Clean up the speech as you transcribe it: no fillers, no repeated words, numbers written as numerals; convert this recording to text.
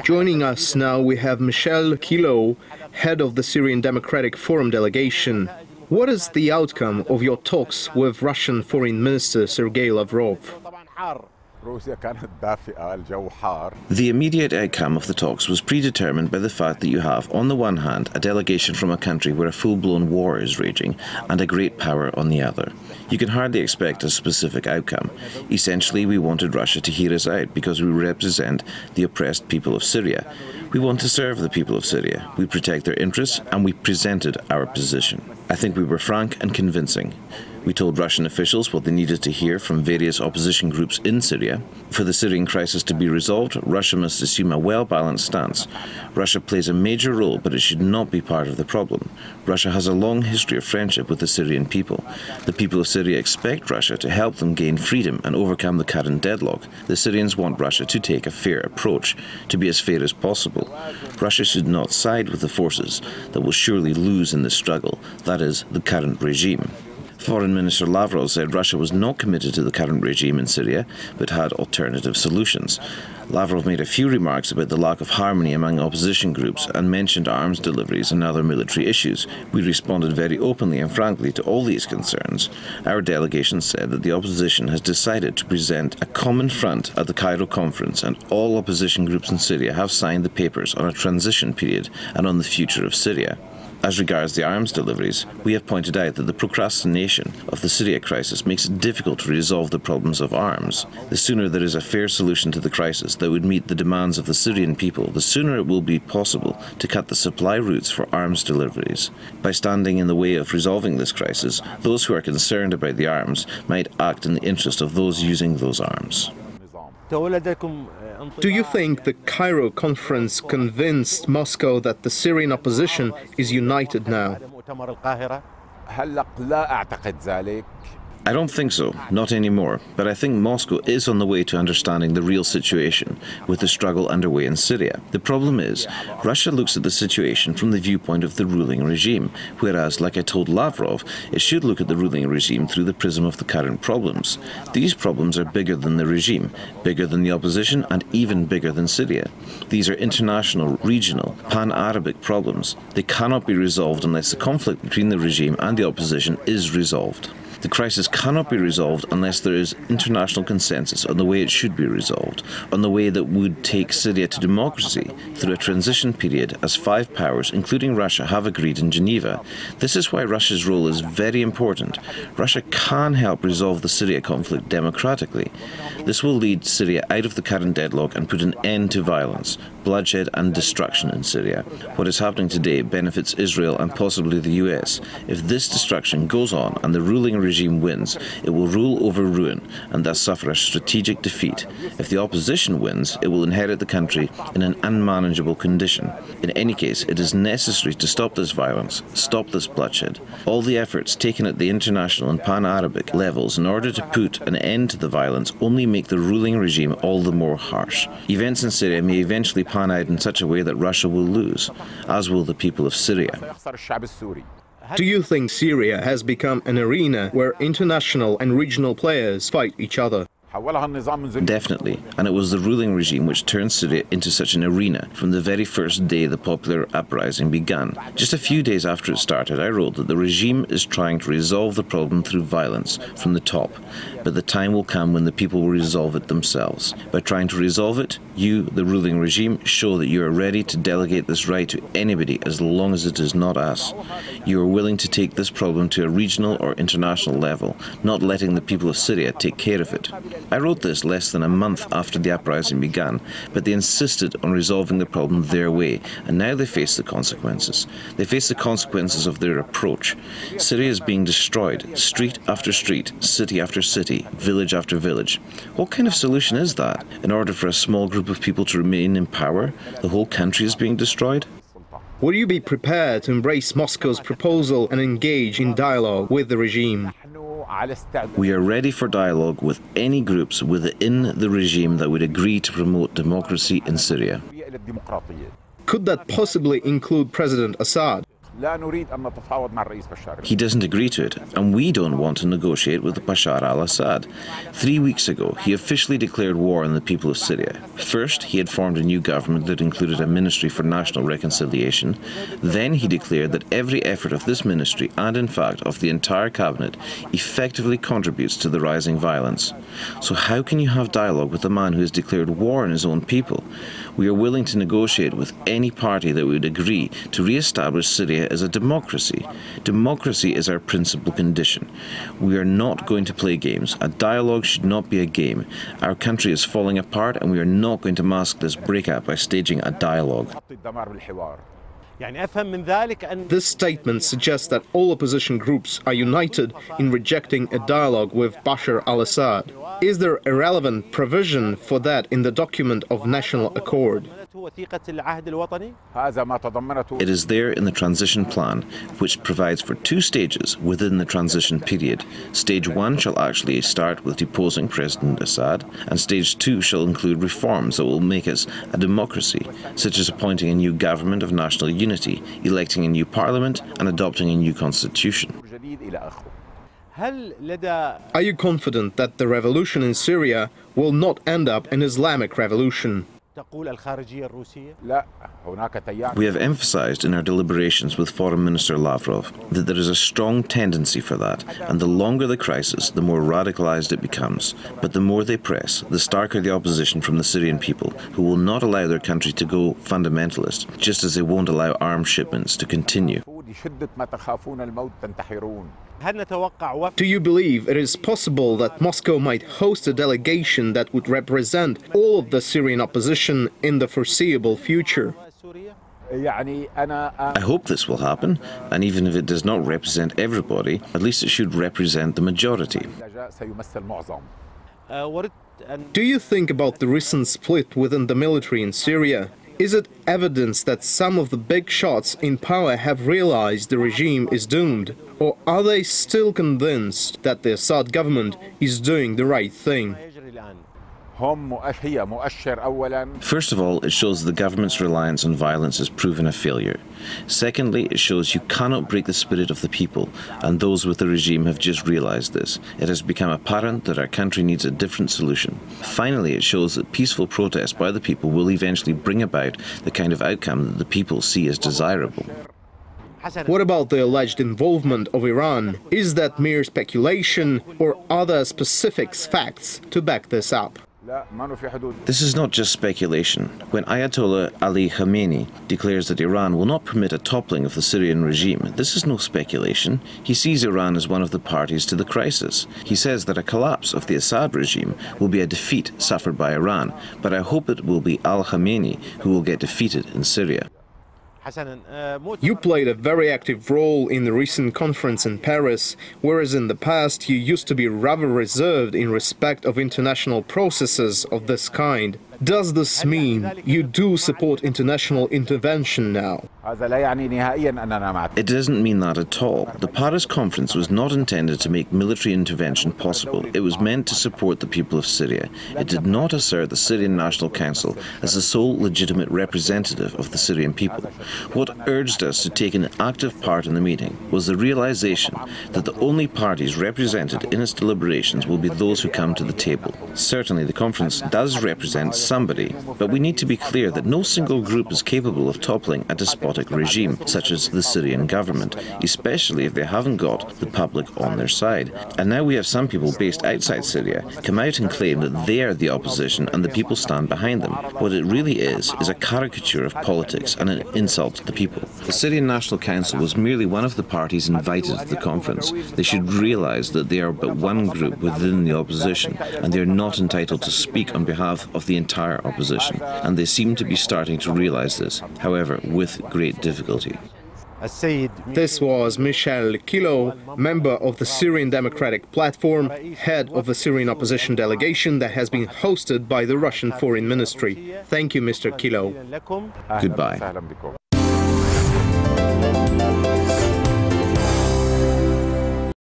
Joining us now we have Michel Kilo, head of the Syrian Democratic Forum delegation. What is the outcome of your talks with Russian Foreign Minister Sergei Lavrov? The immediate outcome of the talks was predetermined by the fact that you have, on the one hand, a delegation from a country where a full-blown war is raging, and a great power on the other. You can hardly expect a specific outcome. Essentially, we wanted Russia to hear us out because we represent the oppressed people of Syria. We want to serve the people of Syria. We protect their interests, and we presented our position. I think we were frank and convincing. We told Russian officials what they needed to hear from various opposition groups in Syria. For the Syrian crisis to be resolved, Russia must assume a well-balanced stance. Russia plays a major role, but it should not be part of the problem. Russia has a long history of friendship with the Syrian people. The people of Syria expect Russia to help them gain freedom and overcome the current deadlock. The Syrians want Russia to take a fair approach, to be as fair as possible. Russia should not side with the forces that will surely lose in this struggle, that is, the current regime. Foreign Minister Lavrov said Russia was not committed to the current regime in Syria, but had alternative solutions. Lavrov made a few remarks about the lack of harmony among opposition groups and mentioned arms deliveries and other military issues. We responded very openly and frankly to all these concerns. Our delegation said that the opposition has decided to present a common front at the Cairo conference, and all opposition groups in Syria have signed the papers on a transition period and on the future of Syria. As regards the arms deliveries, we have pointed out that the procrastination of the Syria crisis makes it difficult to resolve the problems of arms. The sooner there is a fair solution to the crisis that would meet the demands of the Syrian people, the sooner it will be possible to cut the supply routes for arms deliveries. By standing in the way of resolving this crisis, those who are concerned about the arms might act in the interest of those using those arms. Do you think the Cairo conference convinced Moscow that the Syrian opposition is united now? I don't think so, not anymore, but I think Moscow is on the way to understanding the real situation with the struggle underway in Syria. The problem is, Russia looks at the situation from the viewpoint of the ruling regime, whereas, like I told Lavrov, it should look at the ruling regime through the prism of the current problems. These problems are bigger than the regime, bigger than the opposition, and even bigger than Syria. These are international, regional, pan-Arabic problems. They cannot be resolved unless the conflict between the regime and the opposition is resolved. The crisis cannot be resolved unless there is international consensus on the way it should be resolved, on the way that would take Syria to democracy through a transition period, as 5 powers, including Russia, have agreed in Geneva. This is why Russia's role is very important. Russia can help resolve the Syria conflict democratically. This will lead Syria out of the current deadlock and put an end to violence, bloodshed and destruction in Syria. What is happening today benefits Israel and possibly the US. If this destruction goes on and the ruling regime wins, it will rule over ruin and thus suffer a strategic defeat. If the opposition wins, it will inherit the country in an unmanageable condition. In any case, it is necessary to stop this violence, stop this bloodshed. All the efforts taken at the international and pan-Arabic levels in order to put an end to the violence only make the ruling regime all the more harsh. Events in Syria may eventually pan out in such a way that Russia will lose, as will the people of Syria. Do you think Syria has become an arena where international and regional players fight each other? Definitely, and it was the ruling regime which turned Syria into such an arena from the very first day the popular uprising began. Just a few days after it started, I wrote that the regime is trying to resolve the problem through violence from the top, but the time will come when the people will resolve it themselves. By trying to resolve it, you, the ruling regime, show that you are ready to delegate this right to anybody as long as it is not us. You are willing to take this problem to a regional or international level, not letting the people of Syria take care of it. I wrote this less than a month after the uprising began, but they insisted on resolving the problem their way, and now they face the consequences. They face the consequences of their approach. Syria is being destroyed, street after street, city after city, village after village. What kind of solution is that? In order for a small group of people to remain in power, the whole country is being destroyed? Will you be prepared to embrace Moscow's proposal and engage in dialogue with the regime? We are ready for dialogue with any groups within the regime that would agree to promote democracy in Syria. Could that possibly include President Assad? He doesn't agree to it, and we don't want to negotiate with Bashar al-Assad. 3 weeks ago, he officially declared war on the people of Syria. First, he had formed a new government that included a Ministry for National Reconciliation. Then he declared that every effort of this ministry, and in fact of the entire cabinet, effectively contributes to the rising violence. So how can you have dialogue with a man who has declared war on his own people? We are willing to negotiate with any party that would agree to re-establish Syria as a democracy. Democracy is our principal condition. We are not going to play games. A dialogue should not be a game. Our country is falling apart, and we are not going to mask this breakup by staging a dialogue. This statement suggests that all opposition groups are united in rejecting a dialogue with Bashar al-Assad. Is there a relevant provision for that in the document of national accord? It is there in the transition plan, which provides for 2 stages within the transition period. Stage 1 shall actually start with deposing President Assad, and Stage 2 shall include reforms that will make us a democracy, such as appointing a new government of national unity, electing a new parliament, and adopting a new constitution. Are you confident that the revolution in Syria will not end up an Islamic revolution? We have emphasized in our deliberations with Foreign Minister Lavrov that there is a strong tendency for that, and the longer the crisis, the more radicalized it becomes. But the more they press, the starker the opposition from the Syrian people, who will not allow their country to go fundamentalist, just as they won't allow arms shipments to continue. Do you believe it is possible that Moscow might host a delegation that would represent all of the Syrian opposition in the foreseeable future? I hope this will happen, and even if it does not represent everybody, at least it should represent the majority. Do you think about the recent split within the military in Syria? Is it evidence that some of the big shots in power have realized the regime is doomed? Or are they still convinced that the Assad government is doing the right thing? First of all, it shows the government's reliance on violence has proven a failure. Secondly, it shows you cannot break the spirit of the people, and those with the regime have just realized this. It has become apparent that our country needs a different solution. Finally, it shows that peaceful protest by the people will eventually bring about the kind of outcome that the people see as desirable. What about the alleged involvement of Iran? Is that mere speculation, or are there specific facts to back this up? This is not just speculation. When Ayatollah Ali Khamenei declares that Iran will not permit a toppling of the Syrian regime, this is no speculation. He sees Iran as one of the parties to the crisis. He says that a collapse of the Assad regime will be a defeat suffered by Iran, but I hope it will be al-Khamenei who will get defeated in Syria. You played a very active role in the recent conference in Paris, whereas in the past you used to be rather reserved in respect of international processes of this kind. Does this mean you do support international intervention now? It doesn't mean that at all. The Paris conference was not intended to make military intervention possible. It was meant to support the people of Syria. It did not assert the Syrian National Council as the sole legitimate representative of the Syrian people. What urged us to take an active part in the meeting was the realization that the only parties represented in its deliberations will be those who come to the table. Certainly the conference does represent somebody, but we need to be clear that no single group is capable of toppling a despotic regime, such as the Syrian government, especially if they haven't got the public on their side. And now we have some people based outside Syria come out and claim that they are the opposition and the people stand behind them. What it really is a caricature of politics and an insult to the people. The Syrian National Council was merely one of the parties invited to the conference. They should realize that they are but one group within the opposition, and they are not entitled to speak on behalf of the entire opposition, and they seem to be starting to realize this, however, with great difficulty. This was Michel Kilo, member of the Syrian Democratic Platform, head of the Syrian opposition delegation that has been hosted by the Russian Foreign Ministry. Thank you, Mr. Kilo. Goodbye.